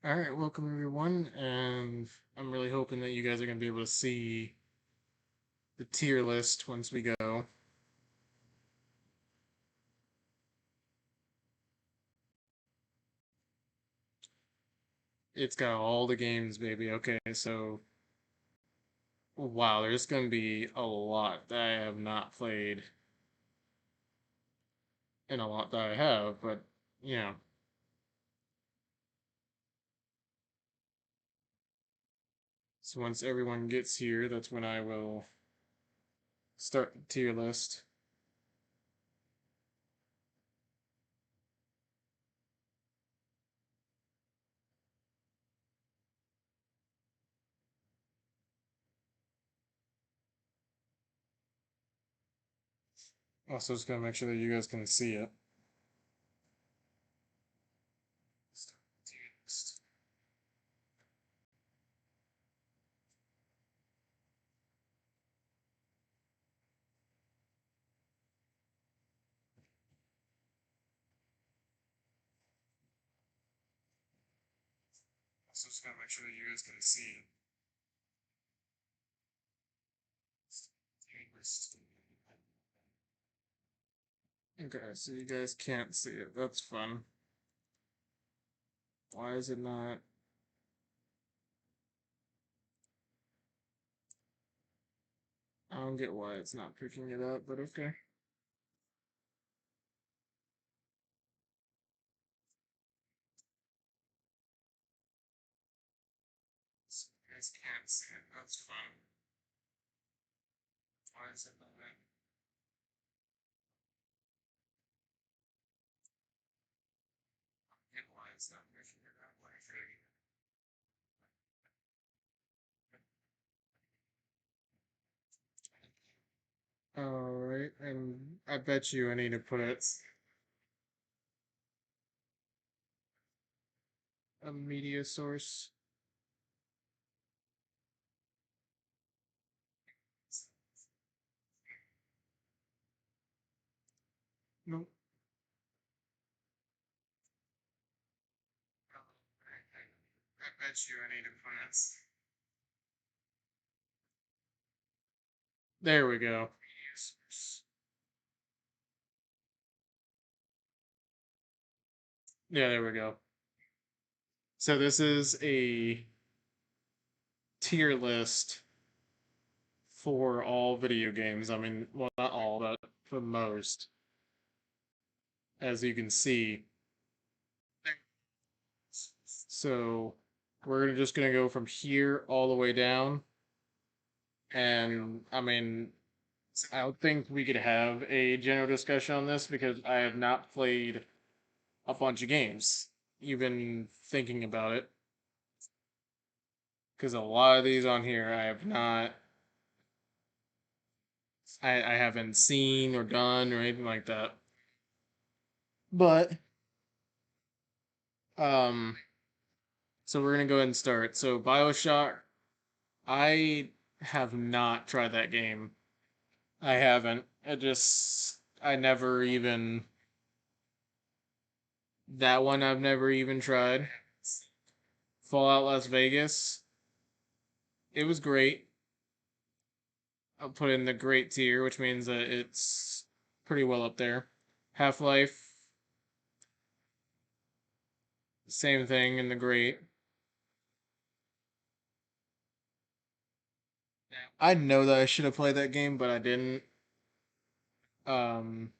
All right, welcome everyone, and I'm really hoping that you guys are going to be able to see the tier list once we go. It's got all the games, baby. Okay, so wow, there's going to be a lot that I have not played and a lot that I have, but you know. So once everyone gets here, that's when I will start the tier list. Also, just going to make sure that you guys can see it. Start the tier list. Also, just going to make sure that you guys can see it. Tier list. Okay, so you guys can't see it. That's fun. Why is it not? I don't get why it's not picking it up, but okay. So you guys can't see it. That's fun. Why is it not? I don't get why it's not picking it up. Like, alright, and I bet you I need to put it a media source. Nope. I bet you I need to put it. There we go. Media source. Yeah, there we go. So this is a tier list for all video games. I mean, well, not all, but for most, as you can see. So we're just gonna go from here all the way down, and I mean, I don't think we could have a general discussion on this because I have not played a bunch of games, even thinking about it. Because a lot of these on here I have not, I haven't seen or done or anything like that. But um, so we're gonna go ahead and start. So Bioshock, I have not tried that game. I haven't. I never even, that one I've never even tried. Fallout Las Vegas, it was great. I'll put it in the great tier, which means that it's pretty well up there. Half Life, same thing in the great. I know that I should have played that game, but I didn't. Um,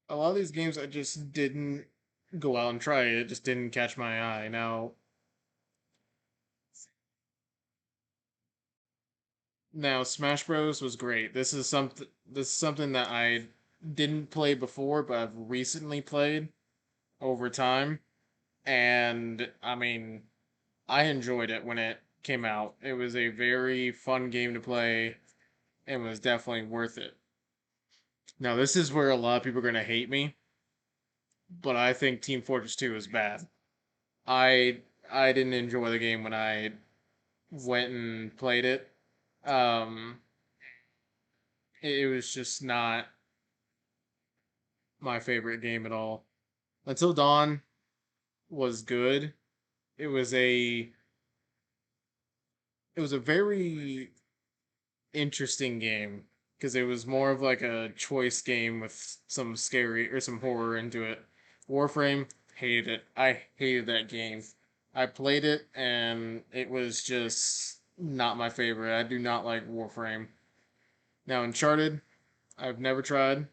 a lot of these games I just didn't go out and try. It just didn't catch my eye. Now Smash Bros was great. This is something that I didn't play before, but I've recently played over time. And I mean, I enjoyed it when it came out. It was a very fun game to play and was definitely worth it. Now, this is where a lot of people are going to hate me, but I think Team Fortress 2 is bad. I I didn't enjoy the game when I went and played it. Um it was just not my favorite game at all. Until Dawn was good. It was a it was a very interesting game because it was more of like a choice game with some scary or some horror into it. Warframe, hated it. I hated that game. I played it and it was just not my favorite. I do not like Warframe. Now Uncharted, I've never tried.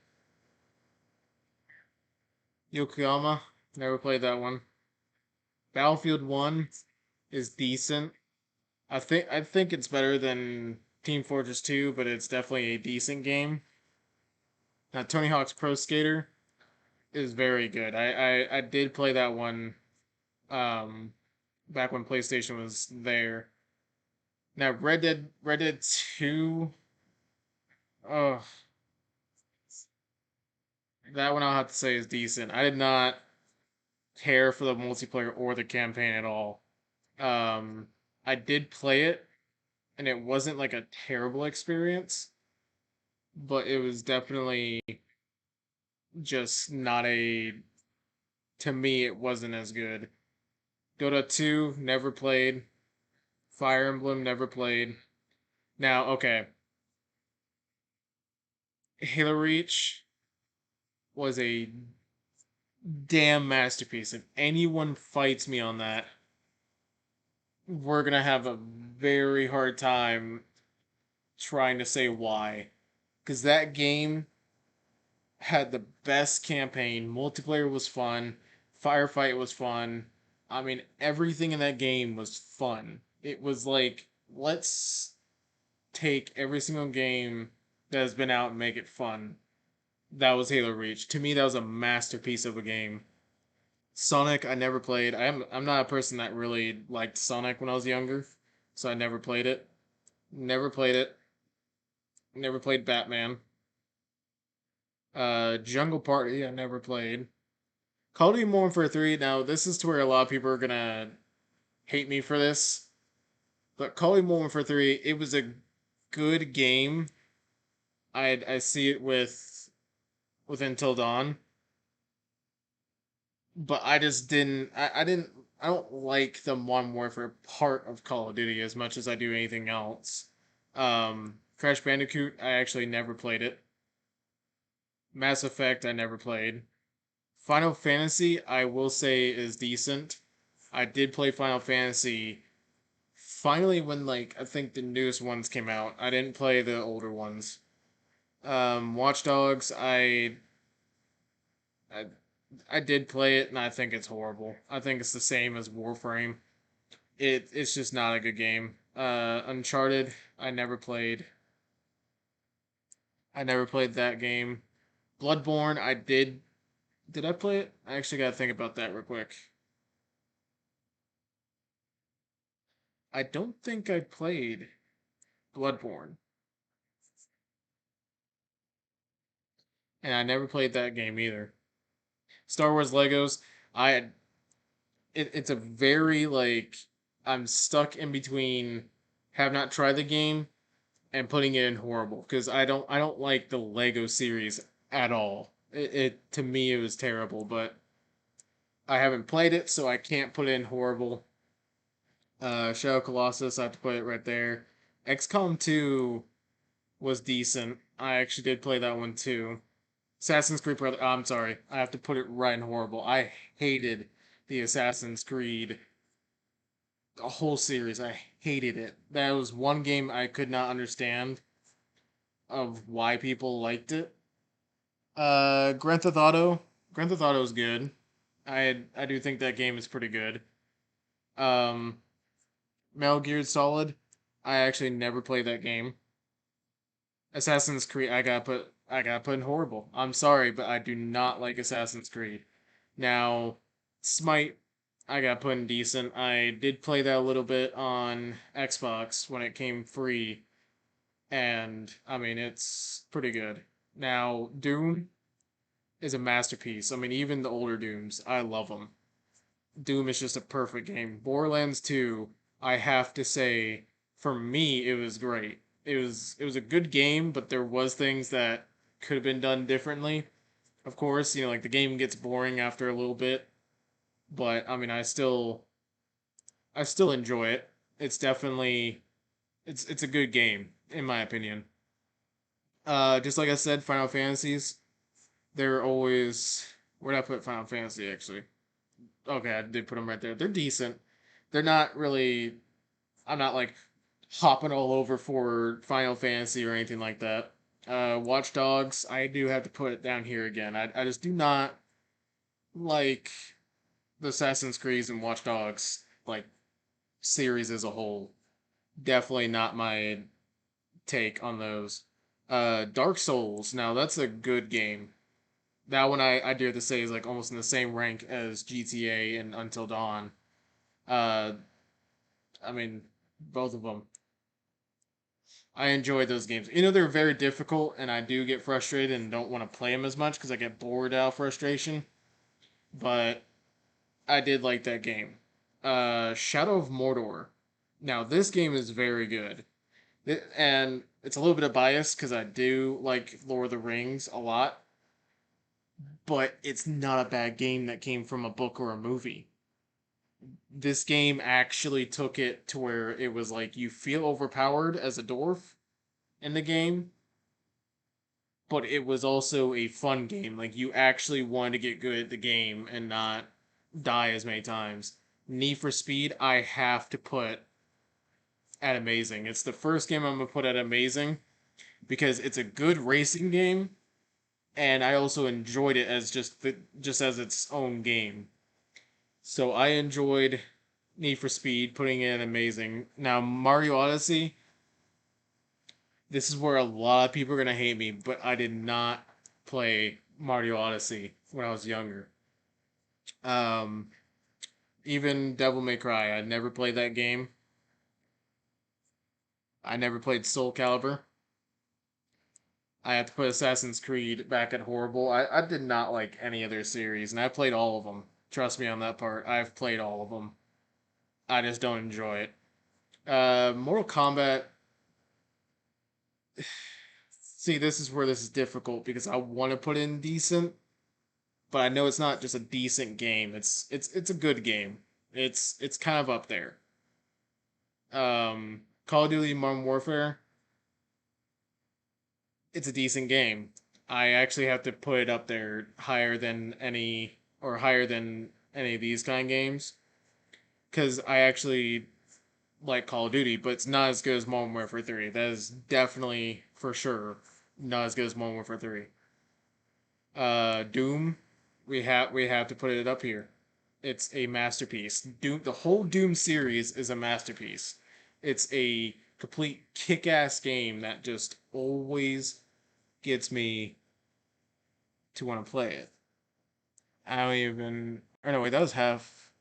Yokoyama, never played that one. Battlefield 1 is decent. I think it's better than Team Fortress 2, but it's definitely a decent game. Now Tony Hawk's Pro Skater is very good. I did play that one um back when PlayStation was there. Now Red Dead 2, oh, that one I'll have to say is decent. I did not care for the multiplayer or the campaign at all. Um I did play it and it wasn't like a terrible experience, but it was definitely just not a to me it wasn't as good. Dota 2 never played. Fire Emblem never played. Now, okay, Halo Reach was a damn masterpiece. If anyone fights me on that, we're gonna have a very hard time trying to say why. Because that game had the best campaign. Multiplayer was fun. Firefight was fun. I mean, everything in that game was fun. It was like, let's take every single game that has been out and make it fun. That was Halo Reach. To me, that was a masterpiece of a game. Sonic, I never played. I'm not a person that really liked Sonic when I was younger, so I never played it. Never played it. Never played Batman. Jungle Party, I never played. Call of Duty Modern Warfare 3. Now, this is to where a lot of people are gonna hate me for this, but Call of Duty Modern Warfare 3, it was a good game. I see it with Until Dawn, but I just didn't. I didn't. I don't like the Modern Warfare part of Call of Duty as much as I do anything else. Crash Bandicoot, I actually never played it. Mass Effect, I never played. Final Fantasy, I will say is decent. I did play Final Fantasy finally when like I think the newest ones came out. I didn't play the older ones. Watch Dogs, I I did play it and I think it's horrible. I think it's the same as Warframe. It's just not a good game. Uncharted, I never played. I never played that game. Bloodborne, I did. Did I play it? I actually gotta think about that real quick. I don't think I played Bloodborne, and I never played that game either. Star Wars Legos, I it's a very like I'm stuck in between have not tried the game and putting it in horrible because I don't like the Lego series at all. It to me it was terrible, but I haven't played it, so I can't put it in horrible. Shadow Colossus, I have to put it right there. XCOM 2 was decent. I actually did play that one too. Assassin's Creed Brother. I'm sorry, I have to put it right in horrible. I hated the Assassin's Creed a whole series. I hated it. That was one game I could not understand of why people liked it. Grand Theft Auto. Grand Theft Auto is good. I do think that game is pretty good. Um, Metal Gear Solid. I actually never played that game. Assassin's Creed. I got put in horrible. I'm sorry, but I do not like Assassin's Creed. Now, Smite. I got put in decent. I did play that a little bit on Xbox when it came free, and I mean it's pretty good. Now, Doom is a masterpiece. I mean, even the older Dooms, I love them. Doom is just a perfect game. Borderlands 2, I have to say, for me, it was great. It was a good game, but there was things that could have been done differently. Of course, like the game gets boring after a little bit, but I mean, I still enjoy it. It's definitely it's a good game in my opinion. Just like I said, Final Fantasies, they're always where did I put Final Fantasy actually? Okay, I did put them right there. They're decent. They're not really. I'm not like hopping all over for Final Fantasy or anything like that. Watch Dogs, I do have to put it down here again. I just do not like the Assassin's Creed and Watch Dogs like series as a whole. Definitely not my take on those. Dark Souls, now that's a good game. That one I dare to say is like almost in the same rank as GTA and Until Dawn. Uh, I mean, both of them. I enjoy those games. They're very difficult, and I do get frustrated and don't want to play them as much because I get bored out of frustration. But I did like that game. Shadow of Mordor. Now, this game is very good. And it's a little bit of bias because I do like Lord of the Rings a lot, but it's not a bad game that came from a book or a movie. This game actually took it to where it was like you feel overpowered as a dwarf in the game, but it was also a fun game. Like you actually wanted to get good at the game and not die as many times. Need for Speed, I have to put at amazing. It's the first game I'm gonna put at amazing because it's a good racing game, and I also enjoyed it as just as its own game. So I enjoyed Need for Speed, putting it in amazing. Now Mario Odyssey, this is where a lot of people are gonna hate me, but I did not play Mario Odyssey when I was younger. Um, Even Devil May Cry, I never played that game. I never played Soul Calibur. I had to put Assassin's Creed back at horrible. I did not like any of their series, and I played all of them. Trust me on that part. I've played all of them. I just don't enjoy it. Mortal Kombat. See, this is where this is difficult because I want to put in decent, but I know it's not just a decent game. It's a good game. It's kind of up there. Call of Duty Modern Warfare. It's a decent game. I actually have to put it up there higher than any of these kind of games because I actually like Call of Duty, but it's not as good as Modern Warfare 3. That is definitely for sure not as good as Modern Warfare 3. Doom, we have to put it up here. It's a masterpiece. Doom, the whole Doom series is a masterpiece. It's a complete kick-ass game that just always gets me to want to play it. I don't even. Or no, wait, that was half.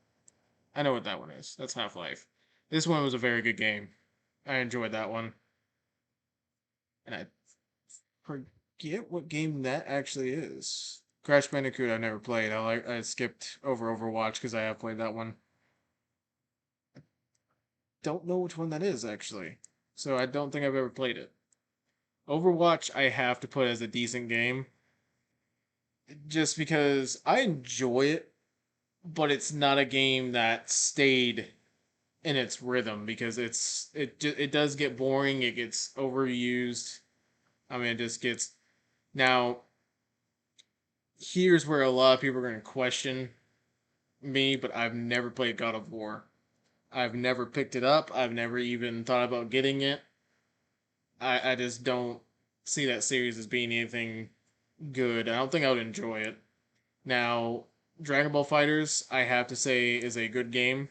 I know what that one is. That's Half Life. This one was a very good game. I enjoyed that one, and I forget what game that actually is. Crash Bandicoot I never played. I skipped over Overwatch because I have played that one. Don't know which one that is actually. So I don't think I've ever played it. Overwatch I have to put as a decent game just because I enjoy it, but it's not a game that stayed in its rhythm because it does get boring, it gets overused. I mean, it just gets now here's where a lot of people are going to question me, but I've never played God of War. I've never picked it up. I've never even thought about getting it. I just don't see that series as being anything good. I don't think I would enjoy it. Now, Dragon Ball Fighters, I have to say, is a good game.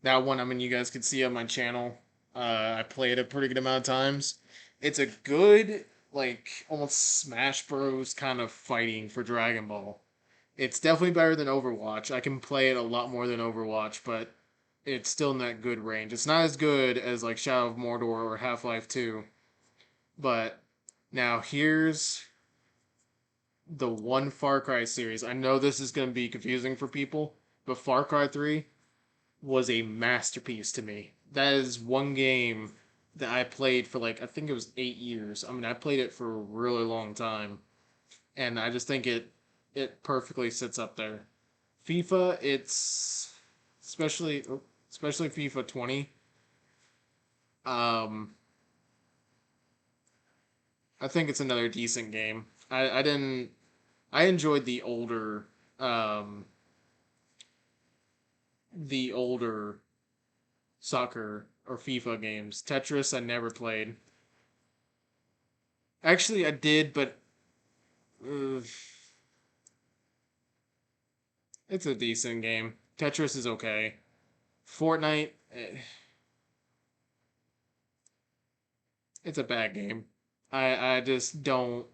That one, I mean, you guys can see on my channel. I play it a pretty good amount of times. It's a good, like, almost Smash Bros. Kind of fighting for Dragon Ball. It's definitely better than Overwatch. I can play it a lot more than Overwatch, but it's still in that good range. It's not as good as like Shadow of Mordor or Half Life 2, but now here's the one Far Cry series. I know this is going to be confusing for people, but Far Cry 3 was a masterpiece to me. That is one game that I played for like, I think it was 8 years. I mean, I played it for a really long time. and I just think it perfectly sits up there. FIFA, it's especially especially FIFA 20. Um, I think it's another decent game. I didn't I enjoyed um the older soccer or FIFA games. Tetris I never played. Actually, I did, but uh, it's a decent game. Tetris is okay. Fortnite, it's a bad game. I just don't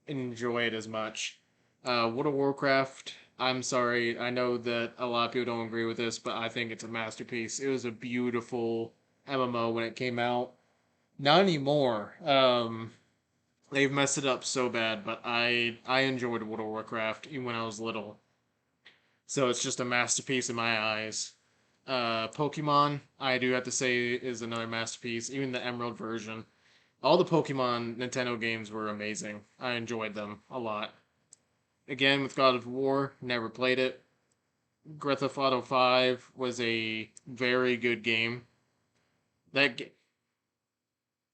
enjoy it as much. World of Warcraft, I'm sorry. I know that a lot of people don't agree with this, but I think it's a masterpiece. It was a beautiful MMO when it came out. Not anymore. They've messed it up so bad, but I enjoyed World of Warcraft even when I was little. So it's just a masterpiece in my eyes. Pokemon, I do have to say, is another masterpiece. Even the Emerald version. All the Pokemon Nintendo games were amazing. I enjoyed them a lot. Again, with God of War, never played it. Grand Theft Auto 5 was a very good game. That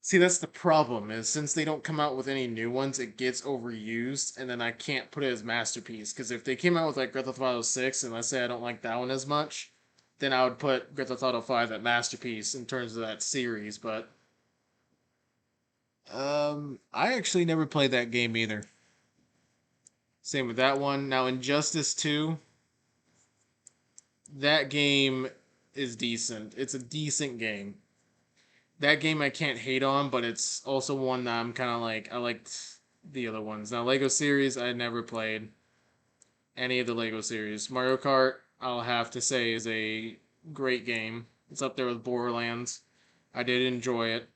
See, that's the problem is since they don't come out with any new ones, it gets overused, and then I can't put it as masterpiece. Because if they came out with like Grand Theft Auto 6, and let's say I don't like that one as much, then I would put Grand Theft Auto 5 at masterpiece in terms of that series. But I actually never played that game either. Same with that one. Now, Injustice 2, that game is decent. It's a decent game. That game I can't hate on, but it's also one that I'm kind of like, I liked the other ones. Now, Lego series, I never played any of the Lego series. Mario Kart, I'll have to say, is a great game. It's up there with Borderlands. I did enjoy it.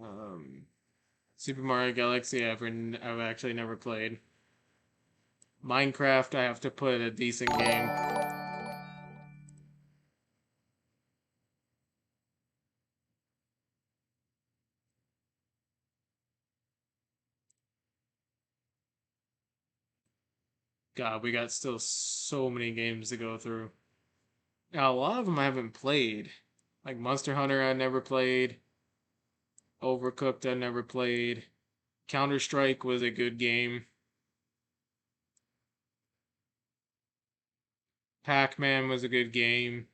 Um, Super Mario Galaxy, I've actually never played. Minecraft, I have to put a decent game. God, we got still so many games to go through. Now, a lot of them I haven't played. Like Monster Hunter, I never played. Overcooked, I never played. Counter Strike was a good game. Pac Man was a good game.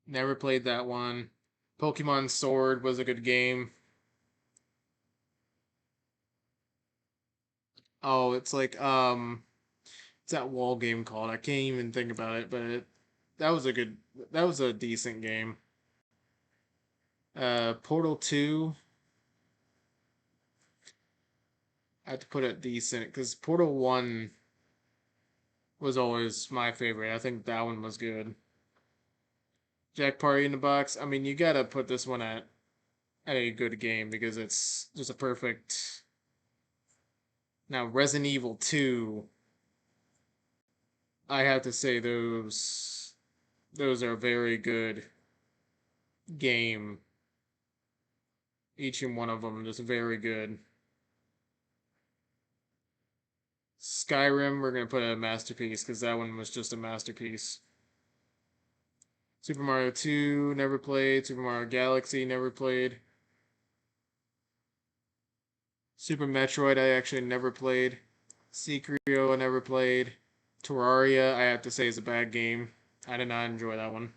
Never played that one. Pokemon Sword was a good game. Oh, it's that wall game called. I can't even think about it, but that was a good that was a decent game. Portal 2, I had to put it decent because Portal 1 was always my favorite. I think that one was good. Jack Party in the Box. I mean, you gotta put this one at a good game because it's just a perfect. Now, Resident Evil 2, I have to say those are a very good game. Each and one of them just very good. Skyrim, we're gonna put a masterpiece because that one was just a masterpiece. Super Mario 2, never played. Super Mario Galaxy, never played. Super Metroid, I actually never played. Secretio, I never played. Terraria, I have to say, is a bad game. I did not enjoy that one.